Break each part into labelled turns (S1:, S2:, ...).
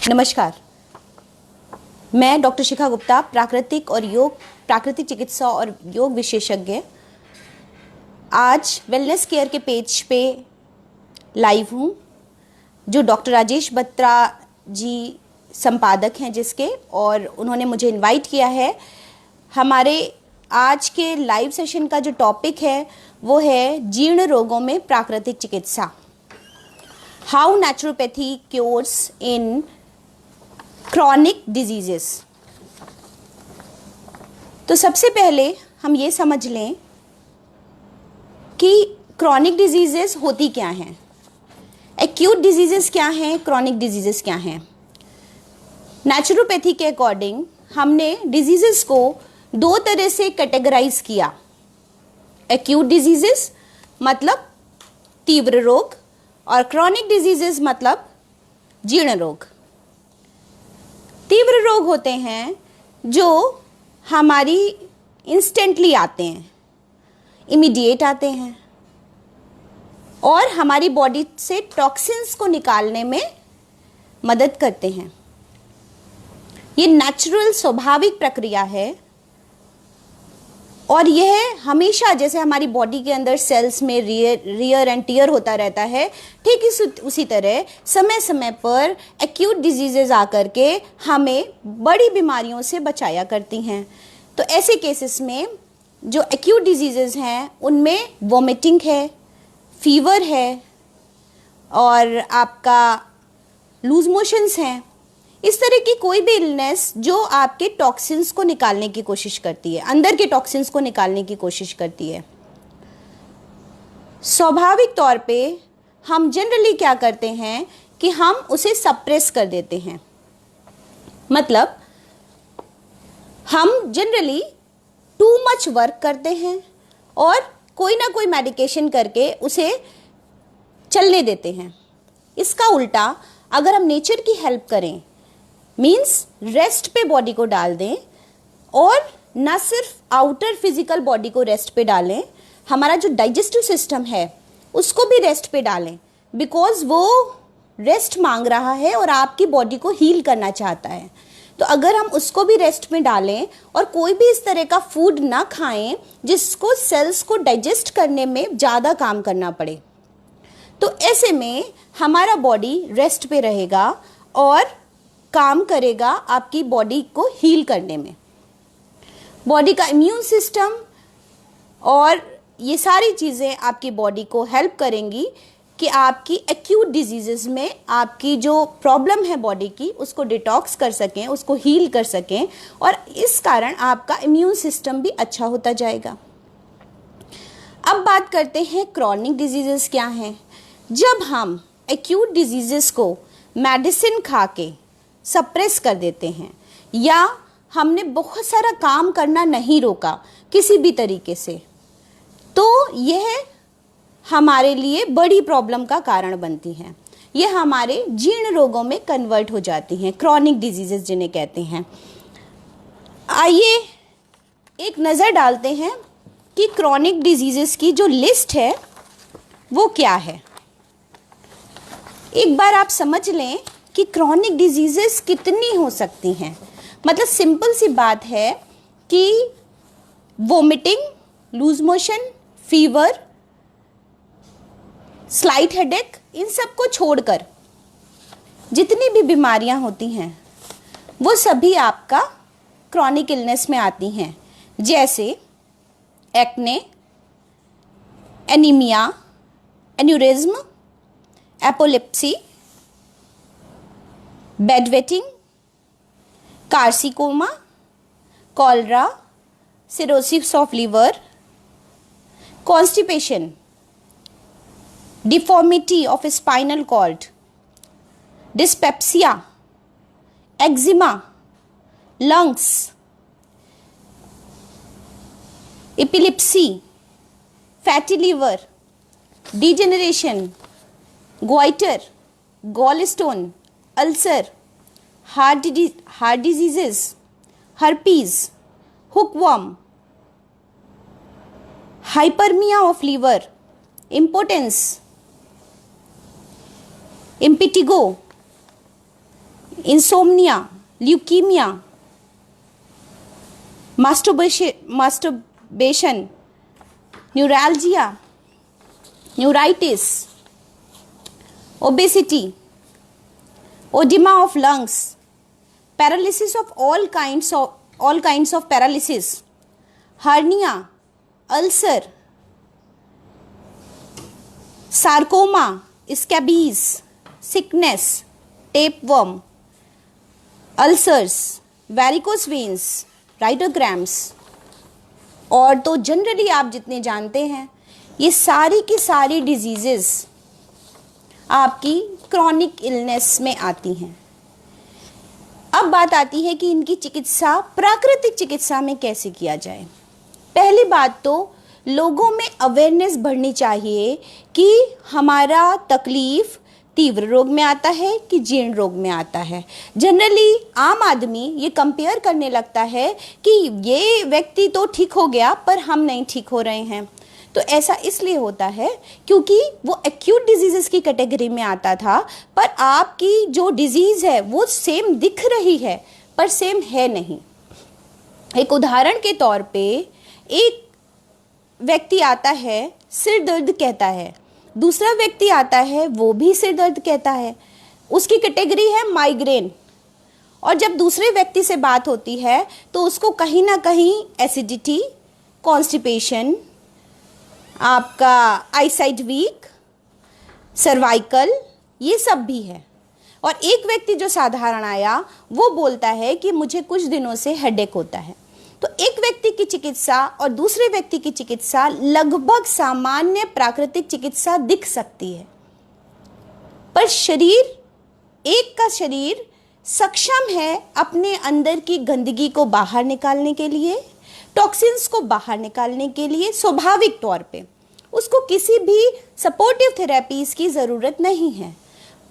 S1: नमस्कार, मैं डॉक्टर शिखा गुप्ता, प्राकृतिक चिकित्सा और योग विशेषज्ञ। आज वेलनेस केयर के पेज पे लाइव हूँ, जो डॉक्टर राजेश बत्रा जी संपादक हैं जिसके, और उन्होंने मुझे इनवाइट किया है। हमारे आज के लाइव सेशन का जो टॉपिक है वो है जीर्ण रोगों में प्राकृतिक चिकित्सा, how naturopathy cures in chronic diseases. तो सबसे पहले हम ये समझ लें कि क्रॉनिक डिजीजेस होती क्या हैं, एक्यूट डिजीजेस क्या हैं, क्रॉनिक डिजीजेस क्या हैं। नेचुरोपैथी के अकॉर्डिंग हमने डिजीजेस को दो तरह से कैटेगराइज किया। एक्यूट डिजीजेस मतलब तीव्र रोग, और क्रॉनिक डिजीजेस मतलब जीर्ण रोग। तीव्र रोग होते हैं जो हमारी इंस्टेंटली आते हैं, इमीडिएट आते हैं, और हमारी बॉडी से टॉक्सिन्स को निकालने में मदद करते हैं। ये नेचुरल स्वाभाविक प्रक्रिया है, और यह हमेशा, जैसे हमारी बॉडी के अंदर सेल्स में रियर एंड टियर होता रहता है, ठीक उसी तरह समय समय पर एक्यूट डिजीजेज आकर के हमें बड़ी बीमारियों से बचाया करती हैं। तो ऐसे केसेस में जो एक्यूट डिजीजेज हैं उनमें वॉमिटिंग है, फीवर है, और आपका लूज मोशंस हैं। इस तरह की कोई भी इलनेस जो आपके टॉक्सिन्स को निकालने की कोशिश करती है, अंदर के टॉक्सिन्स को निकालने की कोशिश करती है। स्वाभाविक तौर पे हम जनरली क्या करते हैं कि हम उसे सप्रेस कर देते हैं। मतलब हम जनरली टू मच वर्क करते हैं और कोई ना कोई मेडिकेशन करके उसे चलने देते हैं। इसका उल्टा अगर हम नेचर की हेल्प करें, मीन्स रेस्ट पे बॉडी को डाल दें, और ना सिर्फ आउटर फिजिकल बॉडी को रेस्ट पे डालें, हमारा जो डाइजेस्टिव सिस्टम है उसको भी रेस्ट पे डालें, बिकॉज वो रेस्ट मांग रहा है और आपकी बॉडी को हील करना चाहता है। तो अगर हम उसको भी रेस्ट में डालें और कोई भी इस तरह का फूड ना खाएं जिसको सेल्स को डाइजेस्ट करने में ज़्यादा काम करना पड़े, तो ऐसे में हमारा बॉडी रेस्ट पे रहेगा और काम करेगा आपकी बॉडी को हील करने में। बॉडी का इम्यून सिस्टम और ये सारी चीज़ें आपकी बॉडी को हेल्प करेंगी कि आपकी एक्यूट डिजीजेस में आपकी जो प्रॉब्लम है बॉडी की उसको डिटॉक्स कर सकें, उसको हील कर सकें, और इस कारण आपका इम्यून सिस्टम भी अच्छा होता जाएगा। अब बात करते हैं क्रॉनिक डिजीजेस क्या हैं। जब हम एक्यूट डिजीजेस को मेडिसिन खा के सप्रेस कर देते हैं, या हमने बहुत सारा काम करना नहीं रोका किसी भी तरीके से, तो यह हमारे लिए बड़ी प्रॉब्लम का कारण बनती हैं। यह हमारे जीर्ण रोगों में कन्वर्ट हो जाती हैं, क्रॉनिक डिजीजेस जिन्हें कहते हैं। आइए एक नज़र डालते हैं कि क्रॉनिक डिजीजेस की जो लिस्ट है वो क्या है। एक बार आप समझ लें कि क्रॉनिक डिजीजेस कितनी हो सकती हैं। मतलब सिंपल सी बात है कि vomiting, loose motion, fever, slight headache, इन सब को छोड़कर जितनी भी बीमारियां होती हैं वो सभी आपका क्रॉनिक इलनेस में आती हैं, जैसे acne, anaemia, aneurysm, epilepsy, bedwetting, carcinoma, cholera, cirrhosis of liver, constipation, deformity of spinal cord, dyspepsia, eczema, lungs, epilepsy, fatty liver, degeneration, goitre, gallstone, ulcer, heart diseases, herpes, hookworm, hyperaemia of liver, impotence, impetigo, insomnia, leukaemia, masturbation, neuralgia, neuritis, obesity, oedema of lungs, paralysis of all kinds of paralysis, hernia, ulcer, sarcoma, scabies, sickness, tapeworm, ulcers, varicose veins, राइडोग्राम्स, और तो generally आप जितने जानते हैं ये सारी की सारी डिजीजेस आपकी क्रॉनिक इलनेस में आती हैं। अब बात आती है कि इनकी चिकित्सा प्राकृतिक चिकित्सा में कैसे किया जाए। पहली बात तो लोगों में अवेयरनेस बढ़नी चाहिए कि हमारा तकलीफ तीव्र रोग में आता है कि जीर्ण रोग में आता है। जनरली आम आदमी ये कंपेयर करने लगता है कि ये व्यक्ति तो ठीक हो गया पर हम नहीं ठीक हो रहे हैं। तो ऐसा इसलिए होता है क्योंकि वो एक्यूट डिजीजेस की कैटेगरी में आता था, पर आपकी जो डिजीज़ है वो सेम दिख रही है पर सेम है नहीं। एक उदाहरण के तौर पे एक व्यक्ति आता है सिर दर्द कहता है, दूसरा व्यक्ति आता है वो भी सिर दर्द कहता है, उसकी कैटेगरी है माइग्रेन, और जब दूसरे व्यक्ति से बात होती है तो उसको कहीं ना कहीं एसिडिटी, कॉन्स्टिपेशन, आपका आईसाइट वीक, सर्वाइकल, ये सब भी है। और एक व्यक्ति जो साधारण आया वो बोलता है कि मुझे कुछ दिनों से हेडेक होता है। तो एक व्यक्ति की चिकित्सा और दूसरे व्यक्ति की चिकित्सा लगभग सामान्य प्राकृतिक चिकित्सा दिख सकती है, पर एक का शरीर सक्षम है अपने अंदर की गंदगी को बाहर निकालने के लिए, टॉक्सिन्स को बाहर निकालने के लिए स्वाभाविक तौर पे उसको किसी भी सपोर्टिव थेरेपीज की ज़रूरत नहीं है।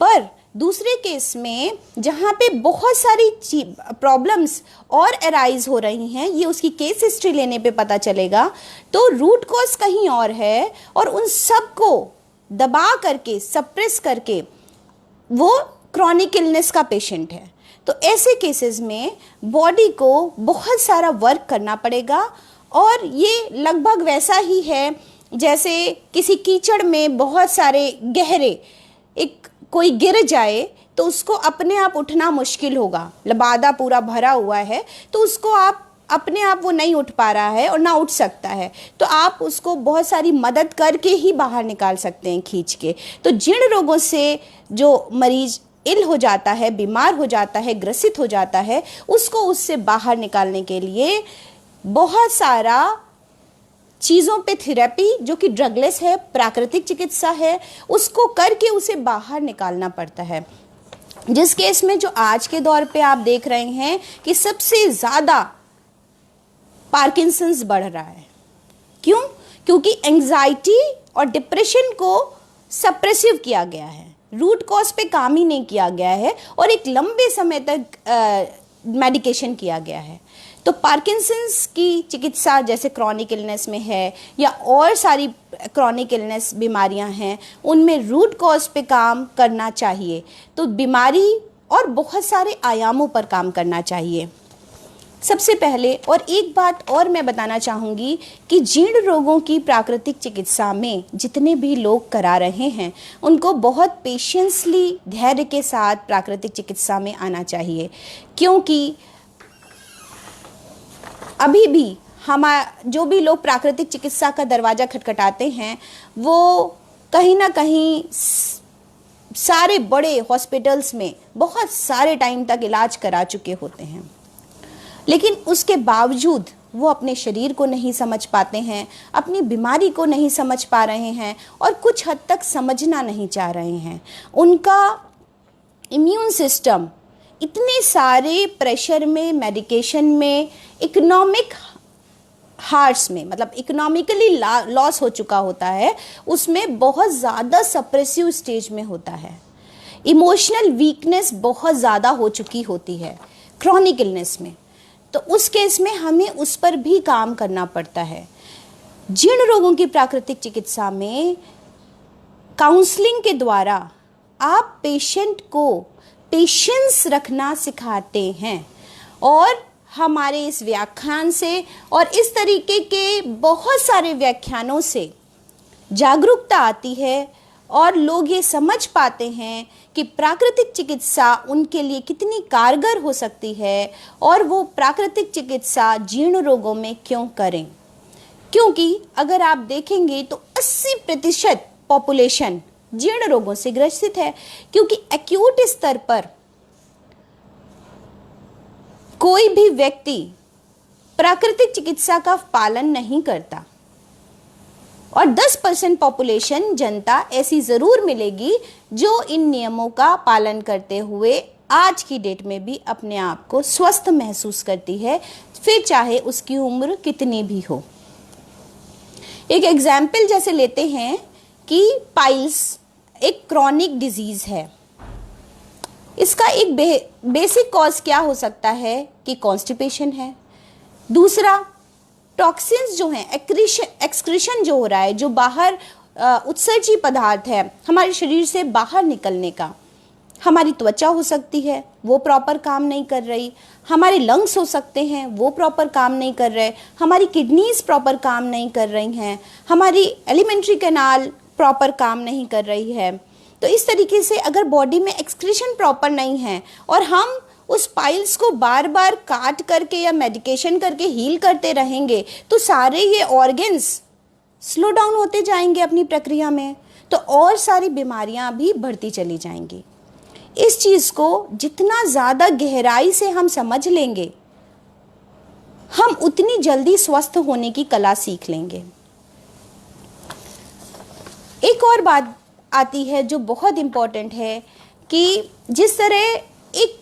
S1: पर दूसरे केस में जहाँ पे बहुत सारी प्रॉब्लम्स और अराइज हो रही हैं, ये उसकी केस हिस्ट्री लेने पे पता चलेगा, तो रूट कॉज कहीं और है और उन सब को दबा करके सप्रेस करके वो क्रॉनिक इलनेस का पेशेंट है। तो ऐसे केसेस में बॉडी को बहुत सारा वर्क करना पड़ेगा, और ये लगभग वैसा ही है जैसे किसी कीचड़ में बहुत सारे गहरे एक कोई गिर जाए तो उसको अपने आप उठना मुश्किल होगा, लबादा पूरा भरा हुआ है तो उसको आप अपने आप वो नहीं उठ पा रहा है और ना उठ सकता है, तो आप उसको बहुत सारी मदद करके ही बाहर निकाल सकते हैं खींच के। तो जीर्ण रोगों से जो मरीज इल हो जाता है, बीमार हो जाता है, ग्रसित हो जाता है, उसको उससे बाहर निकालने के लिए बहुत सारा चीज़ों पे थेरेपी जो कि ड्रगलेस है, प्राकृतिक चिकित्सा है, उसको करके उसे बाहर निकालना पड़ता है। जिस केस में जो आज के दौर पे आप देख रहे हैं कि सबसे ज़्यादा पार्किंसंस बढ़ रहा है। क्यों? क्योंकि एंजाइटी और डिप्रेशन को सप्रेसिव किया गया है, रूट कॉज पे काम ही नहीं किया गया है और एक लंबे समय तक मेडिकेशन किया गया है। तो पार्किंसंस की चिकित्सा जैसे क्रॉनिक इलनेस में है या और सारी क्रॉनिक इलनेस बीमारियां हैं, उनमें रूट कॉज पे काम करना चाहिए। तो बीमारी और बहुत सारे आयामों पर काम करना चाहिए सबसे पहले। और एक बात और मैं बताना चाहूँगी कि जीर्ण रोगों की प्राकृतिक चिकित्सा में जितने भी लोग करा रहे हैं उनको बहुत पेशेंसली, धैर्य के साथ प्राकृतिक चिकित्सा में आना चाहिए, क्योंकि अभी भी जो भी लोग प्राकृतिक चिकित्सा का दरवाज़ा खटखटाते हैं वो कहीं ना कहीं सारे बड़े हॉस्पिटल्स में बहुत सारे टाइम तक इलाज करा चुके होते हैं, लेकिन उसके बावजूद वो अपने शरीर को नहीं समझ पाते हैं, अपनी बीमारी को नहीं समझ पा रहे हैं और कुछ हद तक समझना नहीं चाह रहे हैं। उनका इम्यून सिस्टम इतने सारे प्रेशर में, मेडिकेशन में, इकोनॉमिक हार्ट्स में, मतलब इकोनॉमिकली लॉस हो चुका होता है, उसमें बहुत ज़्यादा सप्रेसिव स्टेज में होता है। इमोशनल वीकनेस बहुत ज़्यादा हो चुकी होती है क्रॉनिक इलनेस में, तो उस केस में हमें उस पर भी काम करना पड़ता है। जीर्ण रोगों की प्राकृतिक चिकित्सा में काउंसलिंग के द्वारा आप पेशेंट पेशेंस रखना सिखाते हैं। और हमारे इस व्याख्यान से और इस तरीके के बहुत सारे व्याख्यानों से जागरूकता आती है और लोग ये समझ पाते हैं कि प्राकृतिक चिकित्सा उनके लिए कितनी कारगर हो सकती है और वो प्राकृतिक चिकित्सा जीर्ण रोगों में क्यों करें। क्योंकि अगर आप देखेंगे तो 80% पॉपुलेशन जीर्ण रोगों से ग्रसित है, क्योंकि एक्यूट स्तर पर कोई भी व्यक्ति प्राकृतिक चिकित्सा का पालन नहीं करता और 10% पॉपुलेशन जनता ऐसी जरूर मिलेगी जो इन नियमों का पालन करते हुए आज की डेट में भी अपने आप को स्वस्थ महसूस करती है, फिर चाहे उसकी उम्र कितनी भी हो। एक एग्जाम्पल जैसे लेते हैं कि पाइल्स एक क्रॉनिक डिजीज है। इसका एक बेसिक कॉज क्या हो सकता है कि कॉन्स्टिपेशन है। दूसरा, टॉक्सिन्स जो हैं, एक्सक्रीशन जो हो रहा है, जो बाहर उत्सर्जी पदार्थ है हमारे शरीर से बाहर निकलने का। हमारी त्वचा हो सकती है वो प्रॉपर काम नहीं कर रही, हमारे लंग्स हो सकते हैं वो प्रॉपर काम नहीं कर रहे, हमारी किडनीज प्रॉपर काम नहीं कर रही हैं, हमारी एलिमेंट्री कैनाल प्रॉपर काम नहीं कर रही है। तो इस तरीके से अगर बॉडी में एक्सक्रीशन प्रॉपर नहीं है और हम उस पाइल्स को बार बार काट करके या मेडिकेशन करके हील करते रहेंगे तो सारे ये ऑर्गन्स स्लो डाउन होते जाएंगे अपनी प्रक्रिया में, तो और सारी बीमारियां भी बढ़ती चली जाएंगी। इस चीज़ को जितना ज़्यादा गहराई से हम समझ लेंगे, हम उतनी जल्दी स्वस्थ होने की कला सीख लेंगे। एक और बात आती है जो बहुत इम्पोर्टेंट है कि जिस तरह एक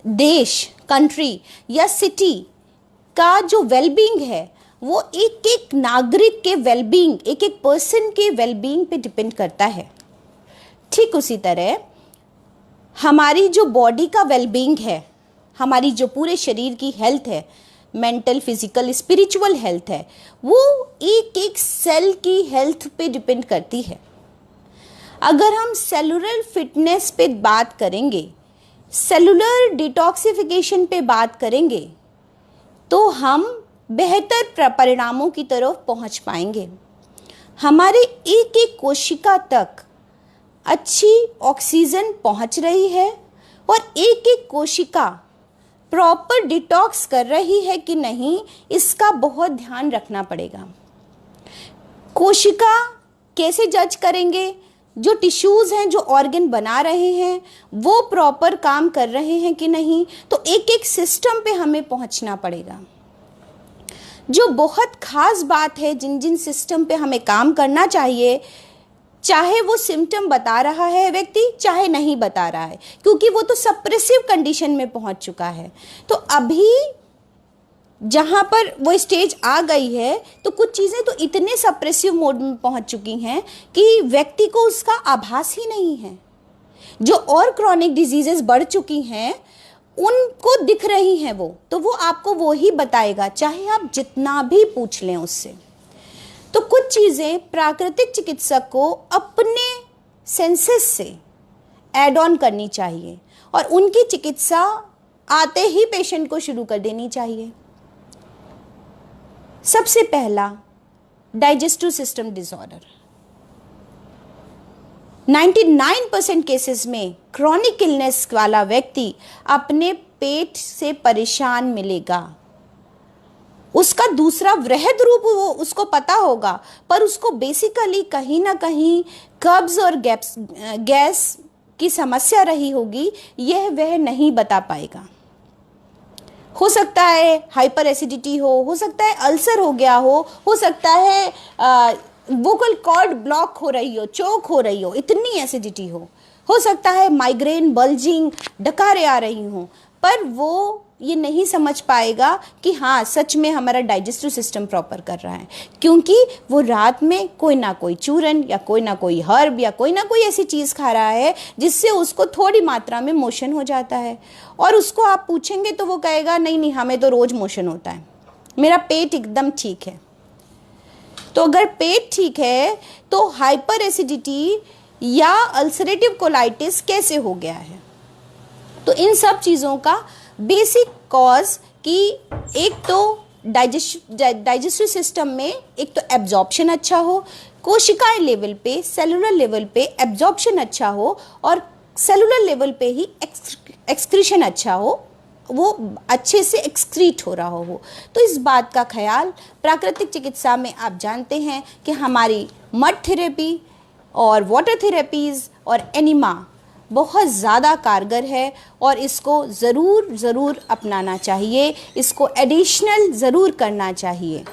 S1: देश, कंट्री या सिटी का जो वेलबींग है वो एक एक नागरिक के वेलबींग, एक एक पर्सन के वेलबींग पे डिपेंड करता है, ठीक उसी तरह हमारी जो बॉडी का वेलबींग है, हमारी जो पूरे शरीर की हेल्थ है, मेंटल, फिजिकल, स्पिरिचुअल हेल्थ है, वो एक एक सेल की हेल्थ पे डिपेंड करती है। अगर हम सेलुलर फिटनेस पे बात करेंगे, सेलुलर डिटॉक्सिफिकेशन पे बात करेंगे, तो हम बेहतर परिणामों की तरफ पहुंच पाएंगे। हमारे एक एक कोशिका तक अच्छी ऑक्सीजन पहुंच रही है और एक एक कोशिका प्रॉपर डिटॉक्स कर रही है कि नहीं, इसका बहुत ध्यान रखना पड़ेगा। कोशिका कैसे जज करेंगे? जो टिश्यूज़ हैं, जो ऑर्गन बना रहे हैं, वो प्रॉपर काम कर रहे हैं कि नहीं, तो एक एक सिस्टम पे हमें पहुंचना पड़ेगा। जो बहुत खास बात है, जिन जिन सिस्टम पे हमें काम करना चाहिए, चाहे वो सिम्टम बता रहा है व्यक्ति, चाहे नहीं बता रहा है, क्योंकि वो तो सप्रेसिव कंडीशन में पहुंच चुका है। तो अभी जहाँ पर वो स्टेज आ गई है तो कुछ चीज़ें तो इतने सप्रेसिव मोड में पहुंच चुकी हैं कि व्यक्ति को उसका आभास ही नहीं है। जो और क्रॉनिक डिजीजेस बढ़ चुकी हैं उनको दिख रही हैं वो, तो वो आपको वो ही बताएगा, चाहे आप जितना भी पूछ लें उससे। तो कुछ चीज़ें प्राकृतिक चिकित्सक को अपने सेंसेस से ऐड ऑन करनी चाहिए और उनकी चिकित्सा आते ही पेशेंट को शुरू कर देनी चाहिए। सबसे पहला, डाइजेस्टिव सिस्टम डिसऑर्डर। 99% केसेस में क्रॉनिक इलनेस वाला व्यक्ति अपने पेट से परेशान मिलेगा। उसका दूसरा वृहद रूप वो उसको पता होगा, पर उसको बेसिकली कहीं ना कहीं कब्ज और गैस की समस्या रही होगी, यह वह नहीं बता पाएगा। हो सकता है हाइपर एसिडिटी हो सकता है अल्सर हो गया हो सकता है वोकल कॉर्ड ब्लॉक हो रही हो, चोक हो रही हो, इतनी एसिडिटी हो सकता है माइग्रेन, बल्जिंग, डकारें आ रही हों, पर वो ये नहीं समझ पाएगा कि हाँ सच में हमारा डाइजेस्टिव सिस्टम प्रॉपर कर रहा है, क्योंकि वो रात में कोई ना कोई चूरन या कोई ना कोई हर्ब या कोई ना कोई ऐसी चीज़ खा रहा है जिससे उसको थोड़ी मात्रा में मोशन हो जाता है। और उसको आप पूछेंगे तो वो कहेगा नहीं नहीं, हमें तो रोज़ मोशन होता है, मेरा पेट एकदम ठीक है। तो अगर पेट ठीक है तो हाइपर एसिडिटी या अल्सरेटिव कोलाइटिस कैसे हो गया है? तो इन सब चीज़ों का बेसिक कॉज कि एक तो डाइजेस्टिव सिस्टम में एक तो एब्जॉर्प्शन अच्छा हो, कोशिकाएं लेवल पे, सेलुलर लेवल पे एब्जॉर्प्शन अच्छा हो, और सेलुलर लेवल पे ही एक्सक्रीशन अच्छा हो, वो अच्छे से एक्सक्रीट हो रहा हो। तो इस बात का ख्याल प्राकृतिक चिकित्सा में आप जानते हैं कि हमारी मड थेरेपी और वाटर थेरेपीज़ और एनिमा बहुत ज़्यादा कारगर है, और इसको ज़रूर अपनाना चाहिए, इसको एडिशनल ज़रूर करना चाहिए।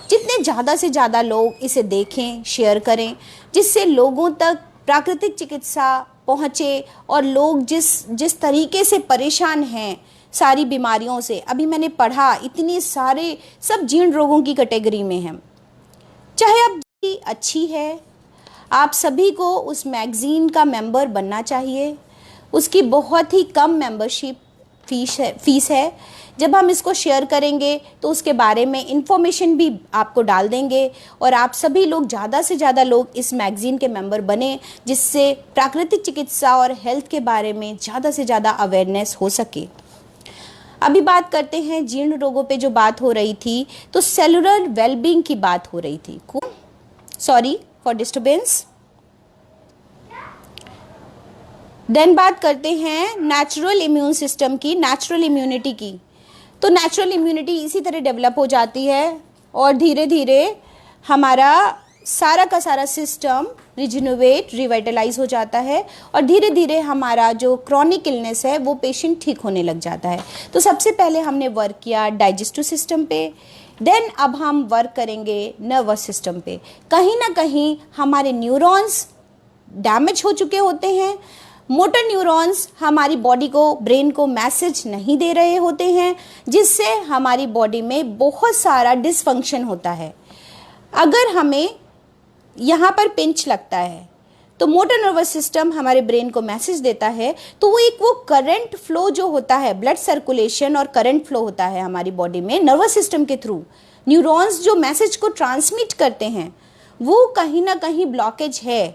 S1: जितने ज़्यादा से ज़्यादा लोग इसे देखें, शेयर करें, जिससे लोगों तक प्राकृतिक चिकित्सा पहुँचे, और लोग जिस तरीके से परेशान हैं सारी बीमारियों से, अभी मैंने पढ़ा इतने सारे सब जीर्ण रोगों की कैटेगरी में हैं। चाहे आप अच्छी है, आप सभी को उस मैगज़ीन का मेंबर बनना चाहिए। उसकी बहुत ही कम मेंबरशिप फीस है। जब हम इसको शेयर करेंगे तो उसके बारे में इंफॉर्मेशन भी आपको डाल देंगे, और आप सभी लोग ज़्यादा से ज़्यादा लोग इस मैगज़ीन के मेंबर बने, जिससे प्राकृतिक चिकित्सा और हेल्थ के बारे में ज़्यादा से ज़्यादा अवेयरनेस हो सके। अभी बात करते हैं जीर्ण रोगों पे जो बात हो रही थी, तो सेलुलर वेलबींग की बात हो रही थी। Sorry for disturbance. देन बात करते हैं नेचुरल इम्यून सिस्टम की, नेचुरल इम्यूनिटी की। तो नेचुरल इम्यूनिटी इसी तरह डेवलप हो जाती है, और धीरे धीरे हमारा सारा का सारा सिस्टम रिजिनोवेट, रिवाइटलाइज हो जाता है, और धीरे धीरे हमारा जो क्रॉनिक इलनेस है वो पेशेंट ठीक होने लग जाता है। तो सबसे पहले हमने वर्क किया डाइजेस्टिव सिस्टम पे, देन अब हम वर्क करेंगे नर्वस सिस्टम पे। कहीं ना कहीं हमारे न्यूरॉन्स डैमेज हो चुके होते हैं, मोटर न्यूरॉन्स हमारी बॉडी को, ब्रेन को मैसेज नहीं दे रहे होते हैं, जिससे हमारी बॉडी में बहुत सारा डिसफंक्शन होता है। अगर हमें यहाँ पर पिंच लगता है तो मोटर नर्वस सिस्टम हमारे ब्रेन को मैसेज देता है, तो वो करंट फ्लो जो होता है, ब्लड सर्कुलेशन और करंट फ्लो होता है हमारी बॉडी में नर्वस सिस्टम के थ्रू, न्यूरॉन्स जो मैसेज को ट्रांसमिट करते हैं, वो कहीं ना कहीं ब्लॉकेज है,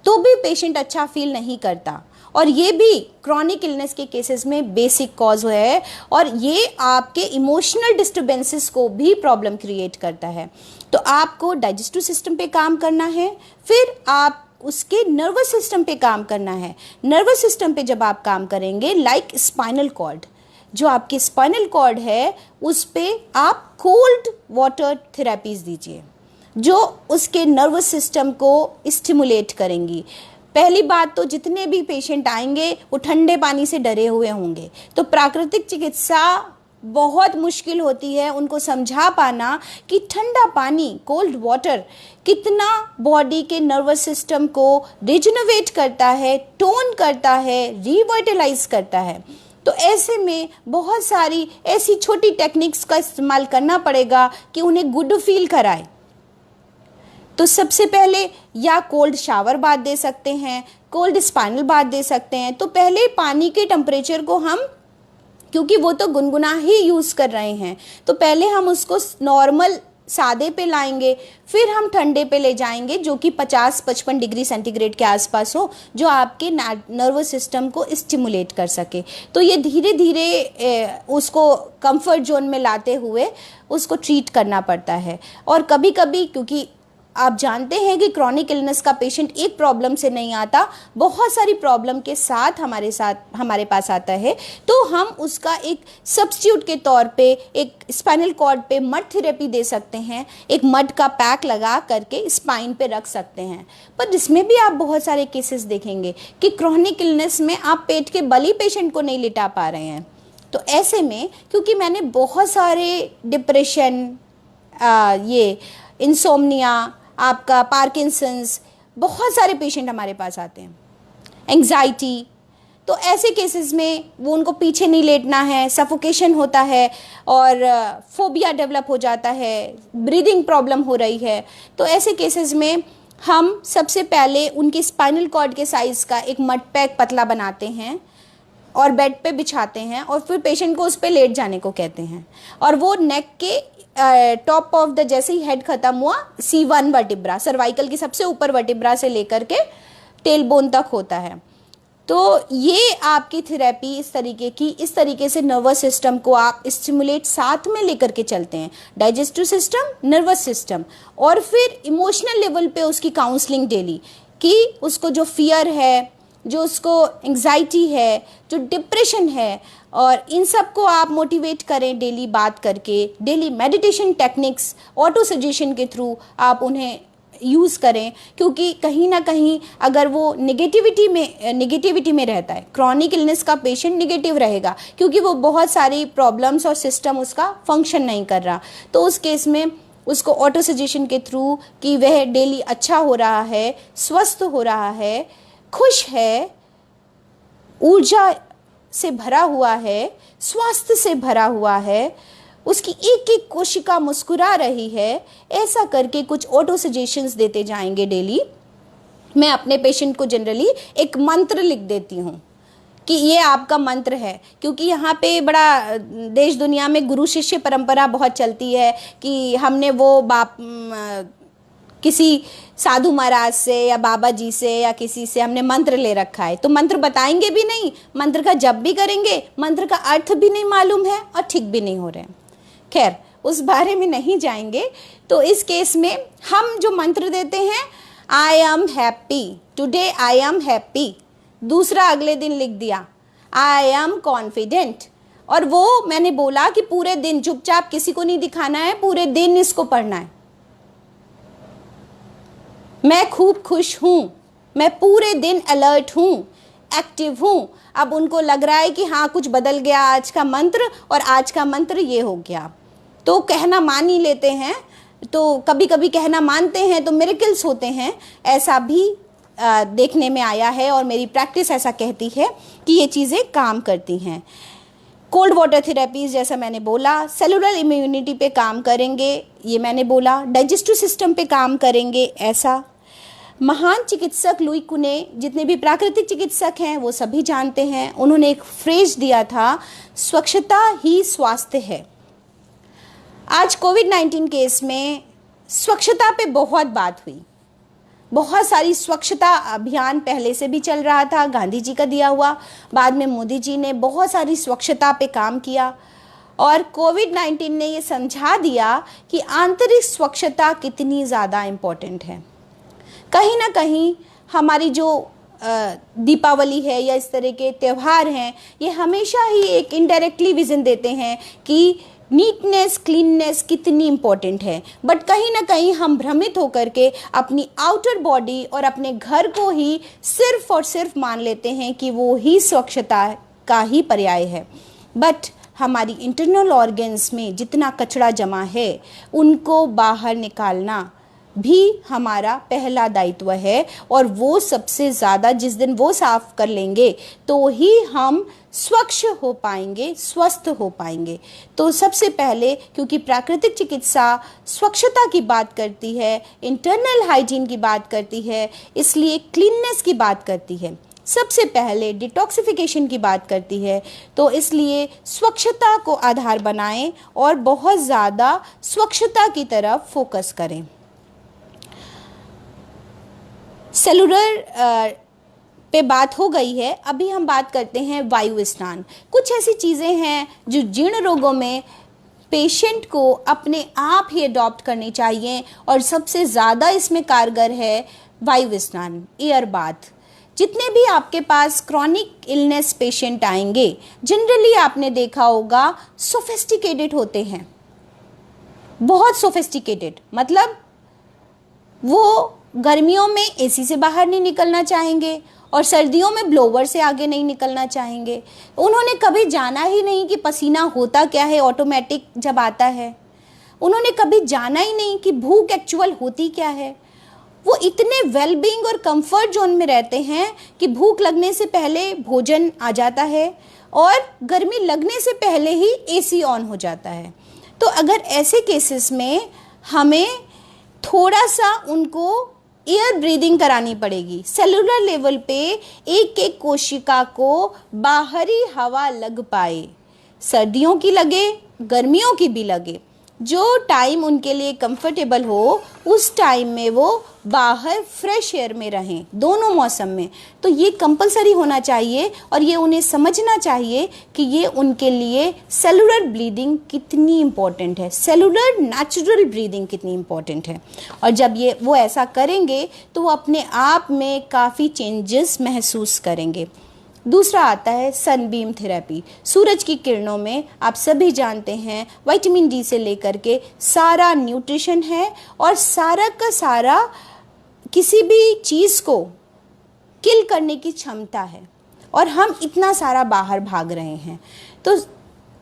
S1: तो भी पेशेंट अच्छा फील नहीं करता, और ये भी क्रॉनिक इलनेस के केसेस में बेसिक कॉज है, और ये आपके इमोशनल डिस्टर्बेंसेस को भी प्रॉब्लम क्रिएट करता है। तो आपको डाइजेस्टिव सिस्टम पे काम करना है, फिर आप उसके नर्वस सिस्टम पे काम करना है। नर्वस सिस्टम पे जब आप काम करेंगे, लाइक स्पाइनल कॉर्ड, जो आपकी स्पाइनल कॉर्ड है उस पे आप कोल्ड वाटर थेरेपीज दीजिए, जो उसके नर्वस सिस्टम को स्टिमुलेट करेंगी। पहली बात तो जितने भी पेशेंट आएंगे वो ठंडे पानी से डरे हुए होंगे, तो प्राकृतिक चिकित्सा बहुत मुश्किल होती है उनको समझा पाना कि ठंडा पानी, कोल्ड वाटर, कितना बॉडी के नर्वस सिस्टम को रिजनोवेट करता है, टोन करता है, रिवाइटलाइज करता है। तो ऐसे में बहुत सारी ऐसी छोटी टेक्निक्स का इस्तेमाल करना पड़ेगा कि उन्हें गुड फील कराए। तो सबसे पहले या कोल्ड शावर बाथ दे सकते हैं, कोल्ड स्पाइनल बाथ दे सकते हैं। तो पहले पानी के टेम्परेचर को हम, क्योंकि वो तो गुनगुना ही यूज़ कर रहे हैं, तो पहले हम उसको नॉर्मल सादे पे लाएंगे, फिर हम ठंडे पे ले जाएंगे जो कि 50-55 डिग्री सेंटीग्रेड के आसपास हो, जो आपके नर्वस सिस्टम को स्टिमुलेट कर सके। तो ये धीरे धीरे उसको कंफर्ट जोन में लाते हुए उसको ट्रीट करना पड़ता है। और कभी कभी, क्योंकि आप जानते हैं कि क्रॉनिक इलनेस का पेशेंट एक प्रॉब्लम से नहीं आता, बहुत सारी प्रॉब्लम के साथ हमारे पास आता है, तो हम उसका एक सब्स्टिट्यूट के तौर पे एक स्पाइनल कॉर्ड पे मड थेरेपी दे सकते हैं, एक मड का पैक लगा करके स्पाइन पे रख सकते हैं। पर इसमें भी आप बहुत सारे केसेस देखेंगे कि क्रॉनिक इलनेस में आप पेट के बल ही पेशेंट को नहीं लिटा पा रहे हैं। तो ऐसे में, क्योंकि मैंने बहुत सारे डिप्रेशन, ये इंसोम्निया, आपका पार्किंसंस, बहुत सारे पेशेंट हमारे पास आते हैं, एंग्जाइटी, तो ऐसे केसेस में वो उनको पीछे नहीं लेटना है, सफोकेशन होता है और फोबिया डेवलप हो जाता है, ब्रीदिंग प्रॉब्लम हो रही है। तो ऐसे केसेस में हम सबसे पहले उनके स्पाइनल कॉर्ड के साइज़ का एक मड पैक पतला बनाते हैं और बेड पे बिछाते हैं, और फिर पेशेंट को उस पर लेट जाने को कहते हैं, और वो नेक के टॉप ऑफ द, जैसे ही हेड खत्म हुआ, C1 वर्टिब्रा, सर्वाइकल की सबसे ऊपर वर्टिब्रा से लेकर के टेल बोन तक होता है, तो ये आपकी थेरेपी इस तरीके से नर्वस सिस्टम को आप स्टिमुलेट साथ में लेकर के चलते हैं, डाइजेस्टिव सिस्टम, नर्वस सिस्टम, और फिर इमोशनल लेवल पे उसकी काउंसलिंग डेली, कि उसको जो फियर है, जो उसको एंग्जाइटी है, जो डिप्रेशन है, और इन सब को आप मोटिवेट करें डेली बात करके, daily meditation techniques auto suggestion के थ्रू आप उन्हें यूज़ करें, क्योंकि कहीं ना कहीं अगर वो नेगेटिविटी में रहता है, क्रॉनिक इलनेस का पेशेंट नेगेटिव रहेगा क्योंकि वो बहुत सारी प्रॉब्लम्स और सिस्टम उसका फंक्शन नहीं कर रहा, तो उस केस में उसको ऑटो सजेशन के थ्रू कि वह डेली अच्छा हो रहा है, स्वस्थ हो रहा है, खुश है, ऊर्जा से भरा हुआ है, स्वास्थ्य से भरा हुआ है, उसकी एक एक कोशिका मुस्कुरा रही है, ऐसा करके कुछ ऑटो सजेशंस देते जाएंगे डेली। मैं अपने पेशेंट को जनरली एक मंत्र लिख देती हूँ कि ये आपका मंत्र है, क्योंकि यहाँ पे बड़ा देश दुनिया में गुरु शिष्य परंपरा बहुत चलती है कि हमने वो किसी साधु महाराज से या बाबा जी से या किसी से हमने मंत्र ले रखा है, तो मंत्र बताएंगे भी नहीं, मंत्र का जप भी करेंगे, मंत्र का अर्थ भी नहीं मालूम है और ठीक भी नहीं हो रहे हैं। खैर, उस बारे में नहीं जाएंगे। तो इस केस में हम जो मंत्र देते हैं, I am happy today, I am happy, दूसरा अगले दिन लिख दिया आई एम कॉन्फिडेंट, और वो मैंने बोला कि पूरे दिन चुपचाप किसी को नहीं दिखाना है, पूरे दिन इसको पढ़ना है। मैं खूब खुश हूँ, मैं पूरे दिन अलर्ट हूँ, एक्टिव हूँ। अब उनको लग रहा है कि हाँ कुछ बदल गया आज का मंत्र, और आज का मंत्र ये हो गया, तो कहना मान ही लेते हैं। तो कभी कभी कहना मानते हैं तो मिरेकल्स होते हैं, ऐसा भी देखने में आया है, और मेरी प्रैक्टिस ऐसा कहती है कि ये चीज़ें काम करती हैं। कोल्ड वाटर थेरेपीज जैसा मैंने बोला, सेलुलर इम्यूनिटी पे काम करेंगे, ये मैंने बोला, डाइजेस्टिव सिस्टम पे काम करेंगे, ऐसा। महान चिकित्सक लुई कुने, जितने भी प्राकृतिक चिकित्सक हैं वो सभी जानते हैं, उन्होंने एक फ्रेज दिया था, स्वच्छता ही स्वास्थ्य है। आज कोविड-19 केस में स्वच्छता पे बहुत बात हुई, बहुत सारी स्वच्छता अभियान पहले से भी चल रहा था, गांधी जी का दिया हुआ, बाद में मोदी जी ने बहुत सारी स्वच्छता पे काम किया, और कोविड-19 ने ये समझा दिया कि आंतरिक स्वच्छता कितनी ज़्यादा इम्पोर्टेंट है। कहीं ना कहीं हमारी जो दीपावली है या इस तरह के त्यौहार हैं, ये हमेशा ही एक इनडायरेक्टली विजन देते हैं कि नीटनेस, क्लीननेस कितनी इम्पोर्टेंट है, बट कहीं ना कहीं हम भ्रमित होकर के अपनी आउटर बॉडी और अपने घर को ही सिर्फ और सिर्फ मान लेते हैं कि वो ही स्वच्छता का ही पर्याय है। बट हमारी इंटरनल ऑर्गन्स में जितना कचरा जमा है, उनको बाहर निकालना भी हमारा पहला दायित्व है, और वो सबसे ज़्यादा जिस दिन वो साफ कर लेंगे तो ही हम स्वच्छ हो पाएंगे, स्वस्थ हो पाएंगे। तो सबसे पहले, क्योंकि प्राकृतिक चिकित्सा स्वच्छता की बात करती है, इंटरनल हाइजीन की बात करती है, इसलिए क्लीननेस की बात करती है, सबसे पहले डिटॉक्सिफिकेशन की बात करती है, तो इसलिए स्वच्छता को आधार बनाएं और बहुत ज़्यादा स्वच्छता की तरफ फोकस करें। सेलुलर पे बात हो गई है, अभी हम बात करते हैं वायु स्नान। कुछ ऐसी चीज़ें हैं जो जीर्ण रोगों में पेशेंट को अपने आप ही अडॉप्ट करनी चाहिए, और सबसे ज़्यादा इसमें कारगर है वायु स्नान, एयर बाथ। जितने भी आपके पास क्रॉनिक इलनेस पेशेंट आएंगे, जनरली आपने देखा होगा सोफिस्टिकेटेड होते हैं, बहुत सोफिस्टिकेटेड, मतलब वो गर्मियों में एसी से बाहर नहीं निकलना चाहेंगे और सर्दियों में ब्लोवर से आगे नहीं निकलना चाहेंगे। उन्होंने कभी जाना ही नहीं कि पसीना होता क्या है ऑटोमेटिक जब आता है, उन्होंने कभी जाना ही नहीं कि भूख एक्चुअल होती क्या है। वो इतने वेलबींग और कंफर्ट जोन में रहते हैं कि भूख लगने से पहले भोजन आ जाता है और गर्मी लगने से पहले ही एसी ऑन हो जाता है। तो अगर ऐसे केसेस में हमें थोड़ा सा उनको एयर ब्रीदिंग करानी पड़ेगी, सेलुलर लेवल पे एक एक कोशिका को बाहरी हवा लग पाए, सर्दियों की लगे, गर्मियों की भी लगे, जो टाइम उनके लिए कंफर्टेबल हो उस टाइम में वो बाहर फ्रेश एयर में रहें, दोनों मौसम में। तो ये कंपलसरी होना चाहिए और ये उन्हें समझना चाहिए कि ये उनके लिए सेलुलर ब्रीदिंग कितनी इम्पॉर्टेंट है, सेलुलर नेचुरल ब्रीदिंग कितनी इम्पॉर्टेंट है। और जब ये वो ऐसा करेंगे तो वो अपने आप में काफ़ी चेंजेस महसूस करेंगे। दूसरा आता है सनबीम थेरेपी। सूरज की किरणों में आप सभी जानते हैं विटामिन डी से लेकर के सारा न्यूट्रिशन है और सारा का सारा किसी भी चीज़ को किल करने की क्षमता है, और हम इतना सारा बाहर भाग रहे हैं। तो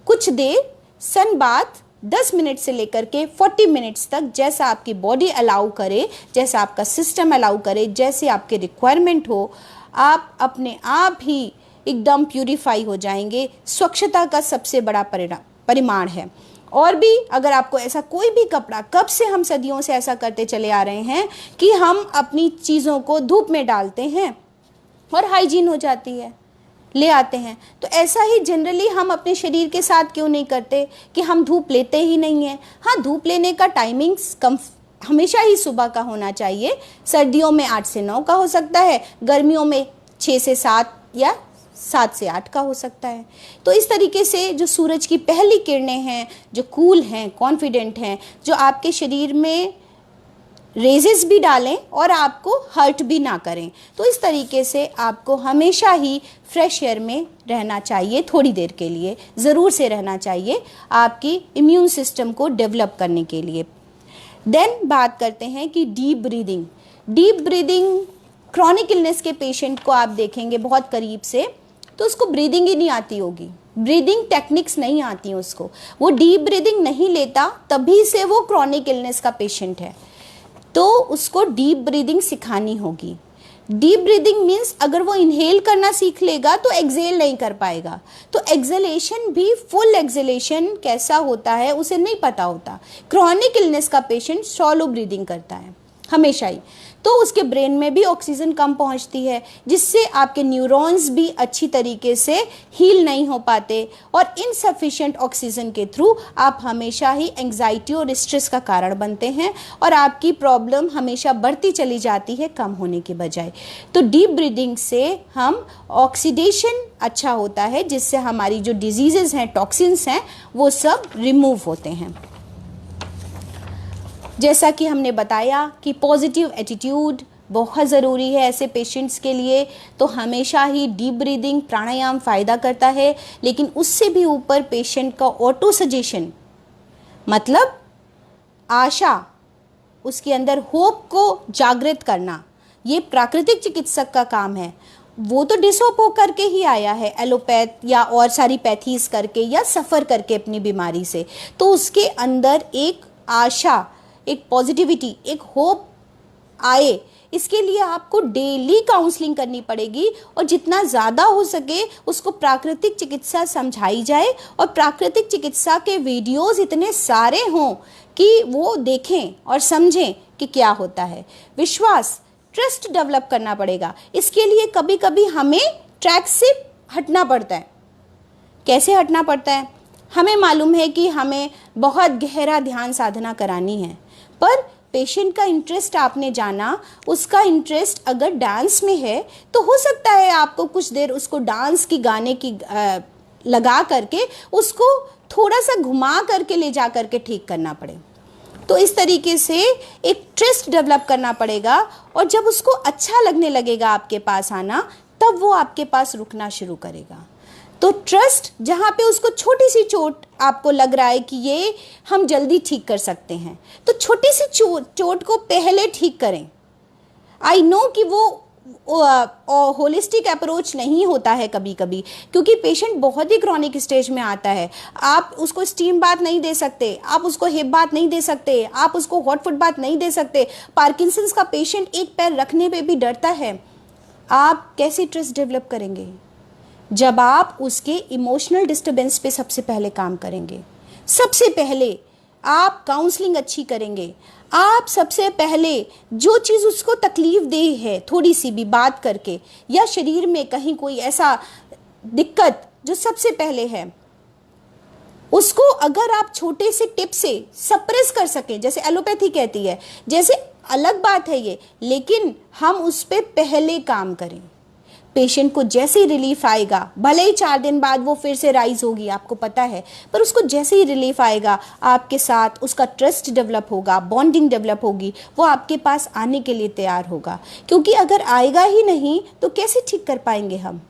S1: कुछ देर सन बाथ 10 मिनट से लेकर के 40 मिनट्स तक, जैसा आपकी बॉडी अलाउ करे, जैसा आपका सिस्टम अलाउ करे, जैसे आपके रिक्वायरमेंट हो, आप अपने आप ही एकदम प्यूरिफाई हो जाएंगे। स्वच्छता का सबसे बड़ा परिमाण है। और भी अगर आपको ऐसा कोई भी कपड़ा, कब से हम सदियों से ऐसा करते चले आ रहे हैं कि हम अपनी चीज़ों को धूप में डालते हैं और हाइजीन हो जाती है, ले आते हैं। तो ऐसा ही जनरली हम अपने शरीर के साथ क्यों नहीं करते कि हम धूप लेते ही नहीं हैं। हाँ, धूप लेने का टाइमिंग्स हमेशा ही सुबह का होना चाहिए। सर्दियों में 8 से 9 का हो सकता है, गर्मियों में 6 से 7 या 7 से 8 का हो सकता है। तो इस तरीके से जो सूरज की पहली किरणें हैं, जो कूल हैं, कॉन्फिडेंट हैं, जो आपके शरीर में रेजेस भी डालें और आपको हर्ट भी ना करें, तो इस तरीके से आपको हमेशा ही फ्रेश एयर में रहना चाहिए। थोड़ी देर के लिए ज़रूर से रहना चाहिए आपकी इम्यून सिस्टम को डेवलप करने के लिए। देन बात करते हैं कि deep breathing. Deep breathing chronic illness के पेशेंट को आप देखेंगे बहुत करीब से, तो उसको ब्रीदिंग ही नहीं आती होगी, ब्रीदिंग टेक्निक्स नहीं आती उसको, वो डीप ब्रीदिंग नहीं लेता, तभी से वो क्रॉनिक इलनेस का पेशेंट है। तो उसको डीप ब्रीदिंग सिखानी होगी। डीप ब्रीदिंग मीन्स अगर वो इनहेल करना सीख लेगा तो एक्सेल नहीं कर पाएगा। तो एक्सेलेशन भी, फुल एक्सेलेशन कैसा होता है उसे नहीं पता होता। क्रॉनिक इलनेस का पेशेंट शॉलो ब्रीदिंग करता है हमेशा ही, तो उसके ब्रेन में भी ऑक्सीजन कम पहुंचती है, जिससे आपके न्यूरॉन्स भी अच्छी तरीके से हील नहीं हो पाते, और इनसफिशिएंट ऑक्सीजन के थ्रू आप हमेशा ही एंग्जाइटी और स्ट्रेस का कारण बनते हैं, और आपकी प्रॉब्लम हमेशा बढ़ती चली जाती है कम होने के बजाय। तो डीप ब्रीदिंग से हम ऑक्सीडेशन अच्छा होता है, जिससे हमारी जो डिजीजेज हैं, टॉक्सिन्स हैं, वो सब रिमूव होते हैं। जैसा कि हमने बताया कि पॉजिटिव एटीट्यूड बहुत ज़रूरी है ऐसे पेशेंट्स के लिए, तो हमेशा ही डीप ब्रीदिंग, प्राणायाम फ़ायदा करता है। लेकिन उससे भी ऊपर पेशेंट का ऑटो सजेशन, मतलब आशा, उसके अंदर होप को जागृत करना, ये प्राकृतिक चिकित्सक का काम है। वो तो डिसोप होकर के ही आया है, एलोपैथ या और सारी पैथीज करके या सफ़र करके अपनी बीमारी से, तो उसके अंदर एक आशा, एक पॉजिटिविटी, एक होप आए, इसके लिए आपको डेली काउंसलिंग करनी पड़ेगी, और जितना ज़्यादा हो सके उसको प्राकृतिक चिकित्सा समझाई जाए, और प्राकृतिक चिकित्सा के वीडियोस इतने सारे हों कि वो देखें और समझें कि क्या होता है। विश्वास, ट्रस्ट डेवलप करना पड़ेगा। इसके लिए कभी कभी हमें ट्रैक से हटना पड़ता है। कैसे हटना पड़ता है? हमें मालूम है कि हमें बहुत गहरा ध्यान साधना करानी है, पर पेशेंट का इंटरेस्ट आपने जाना, उसका इंटरेस्ट अगर डांस में है तो हो सकता है आपको कुछ देर उसको डांस की, गाने की लगा करके उसको थोड़ा सा घुमा करके ले जा करके ठीक करना पड़े। तो इस तरीके से एक ट्रस्ट डेवलप करना पड़ेगा, और जब उसको अच्छा लगने लगेगा आपके पास आना, तब वो आपके पास रुकना शुरू करेगा। तो ट्रस्ट, जहाँ पे उसको छोटी सी चोट आपको लग रहा है कि ये हम जल्दी ठीक कर सकते हैं, तो छोटी सी चोट को पहले ठीक करें। आई नो कि वो होलिस्टिक अप्रोच नहीं होता है कभी कभी, क्योंकि पेशेंट बहुत ही क्रॉनिक स्टेज में आता है। आप उसको स्टीम बाथ नहीं दे सकते, आप उसको हिप बाथ नहीं दे सकते, आप उसको हॉट फुट बाथ नहीं दे सकते। पार्किंसंस का पेशेंट एक पैर रखने पे भी डरता है। आप कैसे ट्रस्ट डेवलप करेंगे? जब आप उसके इमोशनल डिस्टर्बेंस पे सबसे पहले काम करेंगे। सबसे पहले आप काउंसलिंग अच्छी करेंगे। आप सबसे पहले जो चीज़ उसको तकलीफ दे है, थोड़ी सी भी बात करके, या शरीर में कहीं कोई ऐसा दिक्कत जो सबसे पहले है, उसको अगर आप छोटे से टिप से सप्रेस कर सकें, जैसे एलोपैथी कहती है, जैसे अलग बात है ये, लेकिन हम उस पर पहले काम करें। पेशेंट को जैसे ही रिलीफ आएगा, भले ही 4 दिन बाद वो फिर से राइज होगी, आपको पता है, पर उसको जैसे ही रिलीफ आएगा आपके साथ उसका ट्रस्ट डेवलप होगा, बॉन्डिंग डेवलप होगी, वो आपके पास आने के लिए तैयार होगा। क्योंकि अगर आएगा ही नहीं तो कैसे ठीक कर पाएंगे हम।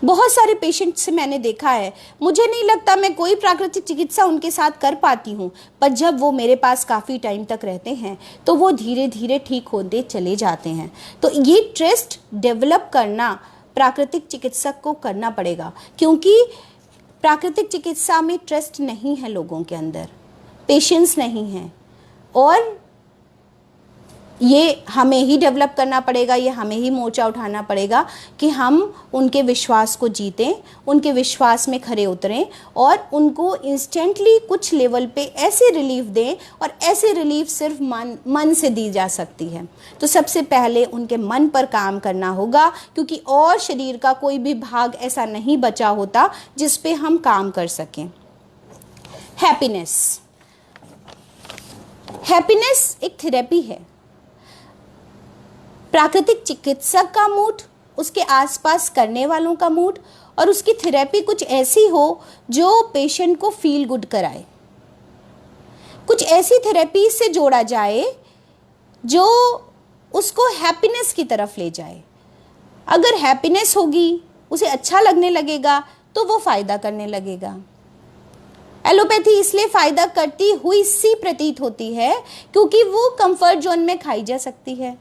S1: बहुत सारे पेशेंट से मैंने देखा है, मुझे नहीं लगता मैं कोई प्राकृतिक चिकित्सा उनके साथ कर पाती हूँ, पर जब वो मेरे पास काफ़ी टाइम तक रहते हैं तो वो धीरे धीरे ठीक होते चले जाते हैं। तो ये ट्रस्ट डेवलप करना प्राकृतिक चिकित्सक को करना पड़ेगा, क्योंकि प्राकृतिक चिकित्सा में ट्रस्ट नहीं है लोगों के अंदर, पेशेंस नहीं है, और ये हमें ही डेवलप करना पड़ेगा, ये हमें ही मोर्चा उठाना पड़ेगा कि हम उनके विश्वास को जीतें, उनके विश्वास में खरे उतरें और उनको इंस्टेंटली कुछ लेवल पे ऐसे रिलीफ दें, और ऐसे रिलीफ सिर्फ मन से दी जा सकती है। तो सबसे पहले उनके मन पर काम करना होगा, क्योंकि और शरीर का कोई भी भाग ऐसा नहीं बचा होता जिस पे हम काम कर सकें। हैप्पीनेस एक थेरेपी है। प्राकृतिक चिकित्सक का मूड, उसके आसपास करने वालों का मूड, और उसकी थेरेपी कुछ ऐसी हो जो पेशेंट को फील गुड कराए। कुछ ऐसी थेरेपी से जोड़ा जाए जो उसको हैप्पीनेस की तरफ ले जाए। अगर हैप्पीनेस होगी, उसे अच्छा लगने लगेगा, तो वो फ़ायदा करने लगेगा। एलोपैथी इसलिए फ़ायदा करती हुई सी प्रतीत होती है क्योंकि वो कंफर्ट जोन में खाई जा सकती है।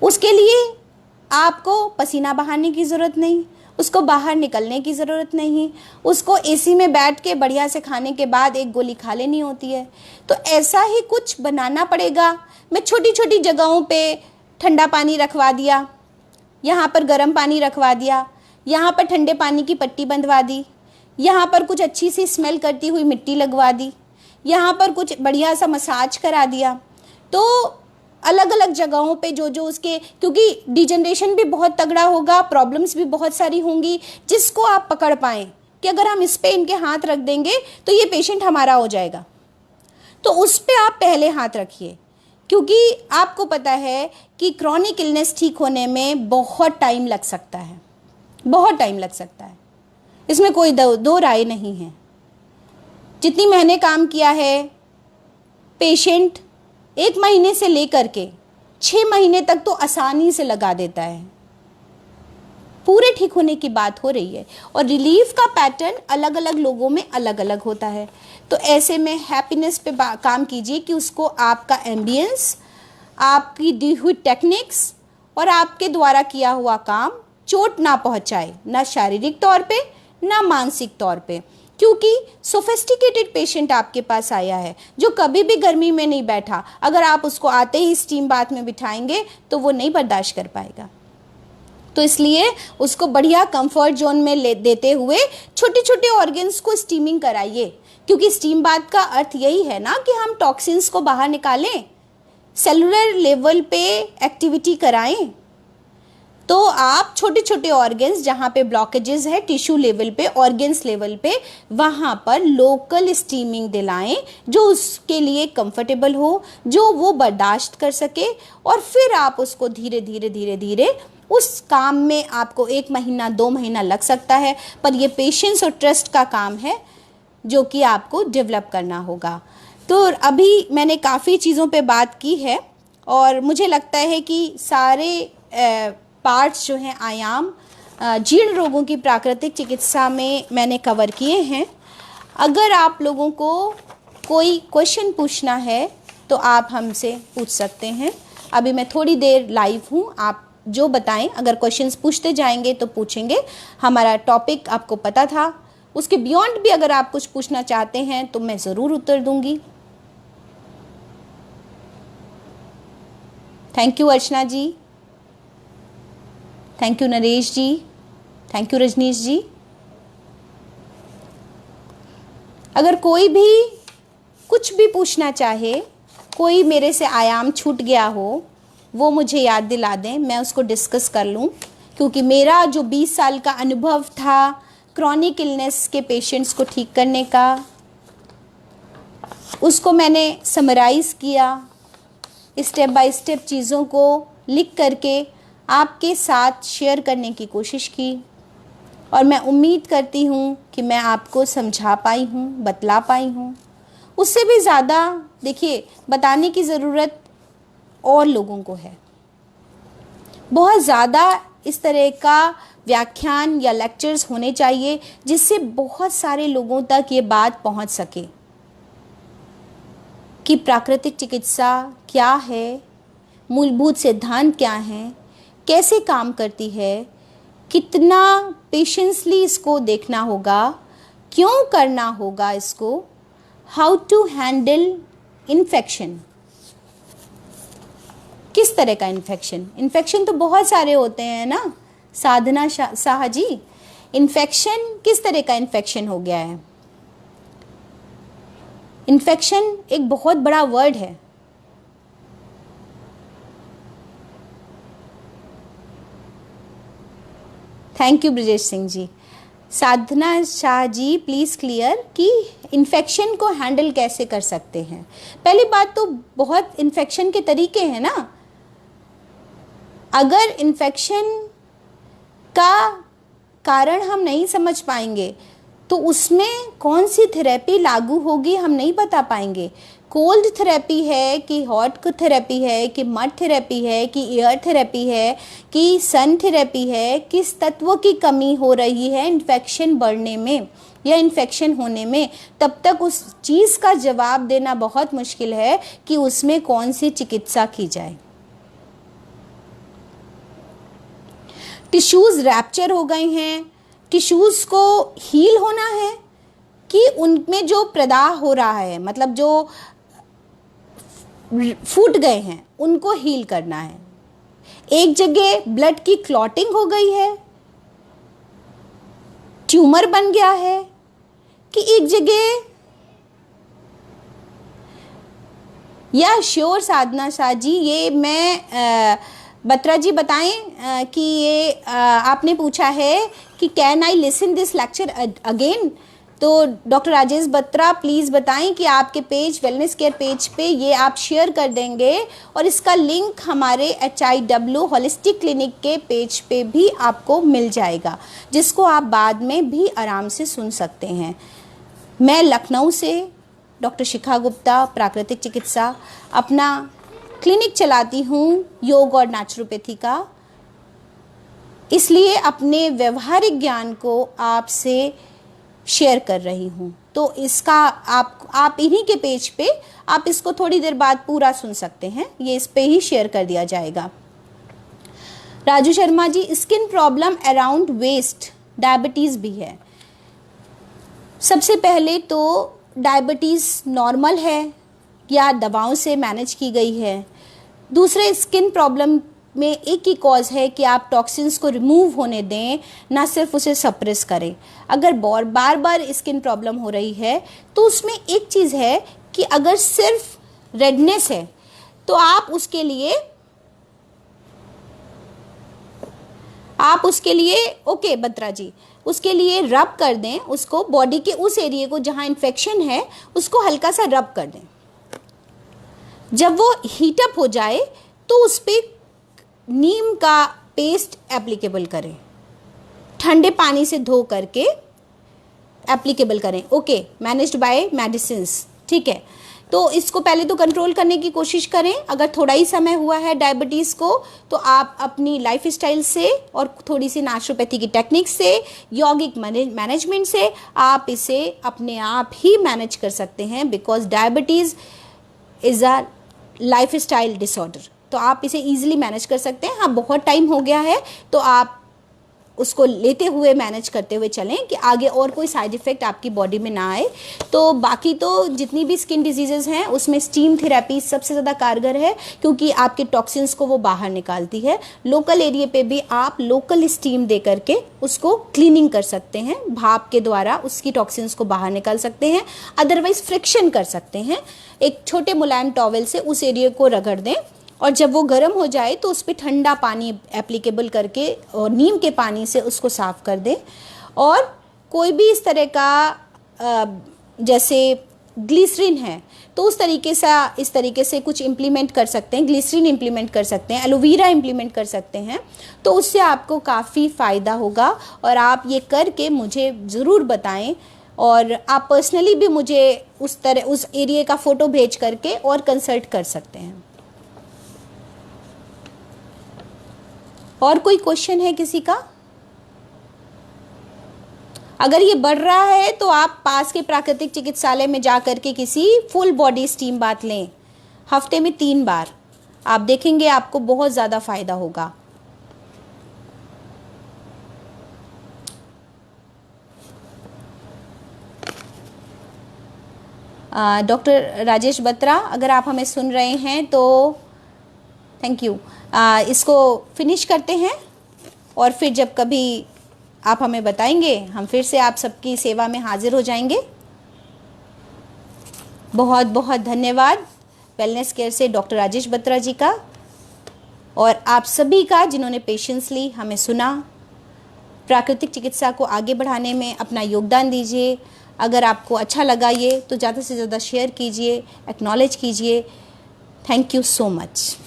S1: उसके लिए आपको पसीना बहाने की ज़रूरत नहीं, उसको बाहर निकलने की ज़रूरत नहीं, उसको एसी में बैठ के बढ़िया से खाने के बाद एक गोली खा लेनी होती है। तो ऐसा ही कुछ बनाना पड़ेगा। मैं छोटी छोटी जगहों पे ठंडा पानी रखवा दिया, यहाँ पर गर्म पानी रखवा दिया, यहाँ पर ठंडे पानी की पट्टी बंधवा दी, यहाँ पर कुछ अच्छी सी स्मेल करती हुई मिट्टी लगवा दी, यहाँ पर कुछ बढ़िया सा मसाज करा दिया। तो अलग अलग जगहों पे जो जो उसके, क्योंकि डिजनरेशन भी बहुत तगड़ा होगा, प्रॉब्लम्स भी बहुत सारी होंगी, जिसको आप पकड़ पाएँ कि अगर हम इस पे इनके हाथ रख देंगे तो ये पेशेंट हमारा हो जाएगा, तो उस पे आप पहले हाथ रखिए। क्योंकि आपको पता है कि क्रॉनिक इलनेस ठीक होने में बहुत टाइम लग सकता है, बहुत टाइम लग सकता है, इसमें कोई दो राय नहीं है। जितनी मैंने काम किया है, पेशेंट 1 महीने से लेकर के 6 महीने तक तो आसानी से लगा देता है। पूरे ठीक होने की बात हो रही है, और रिलीफ का पैटर्न अलग अलग लोगों में अलग अलग होता है। तो ऐसे में हैप्पीनेस पे काम कीजिए कि उसको आपका एम्बियंस, आपकी दी हुई टेक्निक्स और आपके द्वारा किया हुआ काम चोट ना पहुंचाए, ना शारीरिक तौर पे ना मानसिक तौर पे। क्योंकि सोफिस्टिकेटेड पेशेंट आपके पास आया है जो कभी भी गर्मी में नहीं बैठा, अगर आप उसको आते ही स्टीम बाथ में बिठाएंगे तो वो नहीं बर्दाश्त कर पाएगा। तो इसलिए उसको बढ़िया कंफर्ट जोन में ले देते हुए छोटे छोटे ऑर्गन्स को स्टीमिंग कराइए, क्योंकि स्टीम बाथ का अर्थ यही है ना कि हम टॉक्सिन्स को बाहर निकालें, सेलुलर लेवल पे एक्टिविटी कराएं। तो आप छोटे छोटे ऑर्गन्स जहाँ पे ब्लॉकेजेस है टिश्यू लेवल पे, ऑर्गन्स लेवल पे, वहाँ पर लोकल स्टीमिंग दिलाएं जो उसके लिए कंफर्टेबल हो, जो वो बर्दाश्त कर सके, और फिर आप उसको धीरे धीरे धीरे धीरे उस काम में, आपको 1 महीना 2 महीना लग सकता है, पर ये पेशेंस और ट्रस्ट का काम है जो कि आपको डेवलप करना होगा। तो अभी मैंने काफ़ी चीज़ों पे बात की है, और मुझे लगता है कि सारे पार्ट्स जो हैं, आयाम जीर्ण रोगों की प्राकृतिक चिकित्सा में मैंने कवर किए हैं। अगर आप लोगों को कोई क्वेश्चन पूछना है तो आप हमसे पूछ सकते हैं। अभी मैं थोड़ी देर लाइव हूँ, आप जो बताएं, अगर क्वेश्चंस पूछते जाएंगे तो पूछेंगे। हमारा टॉपिक आपको पता था, उसके बियॉन्ड भी अगर आप कुछ पूछना चाहते हैं तो मैं ज़रूर उत्तर दूंगी। Thank you Archana ji, thank you Naresh ji, thank you Rajneesh ji. अगर कोई भी कुछ भी पूछना चाहे, कोई मेरे से आयाम छूट गया हो, वो मुझे याद दिला दें, मैं उसको डिस्कस कर लूँ। क्योंकि मेरा जो 20 साल का अनुभव था क्रॉनिक इलनेस के पेशेंट्स को ठीक करने का, उसको मैंने समराइज़ किया, स्टेप बाय स्टेप चीज़ों को लिख करके आपके साथ शेयर करने की कोशिश की, और मैं उम्मीद करती हूँ कि मैं आपको समझा पाई हूँ, बतला पाई हूँ। उससे भी ज़्यादा देखिए बताने की ज़रूरत और लोगों को है। बहुत ज़्यादा इस तरह का व्याख्यान या लेक्चर्स होने चाहिए जिससे बहुत सारे लोगों तक ये बात पहुंच सके कि प्राकृतिक चिकित्सा क्या है, मूलभूत सिद्धांत क्या हैं, कैसे काम करती है, कितना पेशेंसली इसको देखना होगा, क्यों करना होगा इसको, हाउ टू हैंडल इन्फेक्शन। किस तरह का इन्फेक्शन तो बहुत सारे होते हैं ना साधना शाह जी। इन्फेक्शन किस तरह का इन्फेक्शन हो गया है? इन्फेक्शन एक बहुत बड़ा वर्ड है। Thank you Brajesh Singh ji. Sadhana Shah ji please clear कि इन्फेक्शन को हैंडल कैसे कर सकते हैं। पहली बात तो बहुत इन्फेक्शन के तरीके हैं ना। अगर इन्फेक्शन का कारण हम नहीं समझ पाएंगे तो उसमें कौन सी थेरेपी लागू होगी हम नहीं बता पाएंगे। कोल्ड थेरेपी है कि हॉट थेरेपी है कि मड थेरेपी है कि एयर थेरेपी है कि सन थेरेपी है, किस तत्वों की कमी हो रही है इन्फेक्शन बढ़ने में या इन्फेक्शन होने में, तब तक उस चीज़ का जवाब देना बहुत मुश्किल है कि उसमें कौन सी चिकित्सा की जाए। टिश्यूज़ रैप्चर हो गए हैं, टिश्यूज़ को हील होना है कि उनमें जो प्रदाह हो रहा है, मतलब जो फूट गए हैं उनको हील करना है। एक जगह ब्लड की क्लॉटिंग हो गई है, ट्यूमर बन गया है, कि एक जगह या श्योर साधना शाह जी, ये मैं बत्रा जी बताएं कि ये आपने पूछा है कि can I listen this lecture again. तो डॉक्टर राजेश बत्रा प्लीज़ बताएं कि आपके पेज वेलनेस केयर पेज पे ये आप शेयर कर देंगे और इसका लिंक हमारे HIW होलिस्टिक क्लिनिक के पेज पे भी आपको मिल जाएगा, जिसको आप बाद में भी आराम से सुन सकते हैं। मैं लखनऊ से डॉक्टर शिखा गुप्ता, प्राकृतिक चिकित्सा, अपना क्लिनिक चलाती हूँ योग और नेचुरोपैथी का, इसलिए अपने व्यवहारिक ज्ञान को आपसे शेयर कर रही हूँ। तो इसका आप इन्हीं के पेज पे आप इसको थोड़ी देर बाद पूरा सुन सकते हैं, ये इस पे ही शेयर कर दिया जाएगा। Raju Sharma ji, skin problem around waist, diabetes भी है। सबसे पहले तो डायबिटीज़ नॉर्मल है या दवाओं से मैनेज की गई है। दूसरे स्किन प्रॉब्लम में एक ही कॉज है कि आप टॉक्सिन्स को रिमूव होने दें, ना सिर्फ उसे सप्रेस करें। अगर बार बार स्किन प्रॉब्लम हो रही है तो उसमें एक चीज़ है कि अगर सिर्फ रेडनेस है तो आप उसके लिए ओके बत्रा जी, उसके लिए रब कर दें, उसको बॉडी के उस एरिया को जहाँ इन्फेक्शन है उसको हल्का सा रब कर दें। जब वो हीटअप हो जाए तो उस पर नीम का पेस्ट एप्लीकेबल करें, ठंडे पानी से धो करके एप्लीकेबल करें। ओके, मैनेज्ड बाय मेडिसिन्स, ठीक है। तो इसको पहले तो कंट्रोल करने की कोशिश करें। अगर थोड़ा ही समय हुआ है डायबिटीज़ को तो आप अपनी लाइफ स्टाइल से और थोड़ी सी नेचुरोपैथी की टेक्निक से, यौगिक मैनेजमेंट से आप इसे अपने आप ही मैनेज कर सकते हैं, because diabetes is a life style disorder. तो आप इसे ईजिली मैनेज कर सकते हैं। हाँ, बहुत टाइम हो गया है तो आप उसको लेते हुए मैनेज करते हुए चलें कि आगे और कोई साइड इफ़ेक्ट आपकी बॉडी में ना आए। तो बाकी तो जितनी भी स्किन डिजीज़ेज़ हैं उसमें स्टीम थेरेपी सबसे ज़्यादा कारगर है, क्योंकि आपके टॉक्सिन्स को वो बाहर निकालती है। लोकल एरिया पे भी आप लोकल स्टीम दे करके उसको क्लीनिंग कर सकते हैं, भाप के द्वारा उसकी टॉक्सिन्स को बाहर निकाल सकते हैं। अदरवाइज़ फ्रिक्शन कर सकते हैं, एक छोटे मुलायम टॉवल से उस एरिया को रगड़ दें और जब वो गर्म हो जाए तो उस पर ठंडा पानी एप्लीकेबल करके और नीम के पानी से उसको साफ़ कर दें। और कोई भी इस तरह का जैसे ग्लिसरीन है तो इस तरीके से कुछ इम्प्लीमेंट कर सकते हैं, ग्लिसरीन इम्प्लीमेंट कर सकते हैं, एलोवेरा इम्प्लीमेंट कर सकते हैं, तो उससे आपको काफ़ी फ़ायदा होगा। और आप ये करके मुझे ज़रूर बताएं, और आप पर्सनली भी मुझे उस एरिया का फ़ोटो भेज करके और कंसल्ट कर सकते हैं। और कोई क्वेश्चन है किसी का? अगर ये बढ़ रहा है तो आप पास के प्राकृतिक चिकित्सालय में जा करके किसी फुल बॉडी स्टीम बाथ लें, हफ्ते में 3 बार। आप देखेंगे आपको बहुत ज़्यादा फायदा होगा। डॉक्टर राजेश बत्रा, अगर आप हमें सुन रहे हैं तो थैंक यू। इसको फिनिश करते हैं और फिर जब कभी आप हमें बताएंगे हम फिर से आप सबकी सेवा में हाजिर हो जाएंगे। बहुत बहुत धन्यवाद वेलनेस केयर से डॉक्टर राजेश बत्रा जी का, और आप सभी का जिन्होंने पेशेंसली हमें सुना। प्राकृतिक चिकित्सा को आगे बढ़ाने में अपना योगदान दीजिए। अगर आपको अच्छा लगा ये तो ज़्यादा से ज़्यादा शेयर कीजिए, एक्नॉलेज कीजिए। Thank you so much.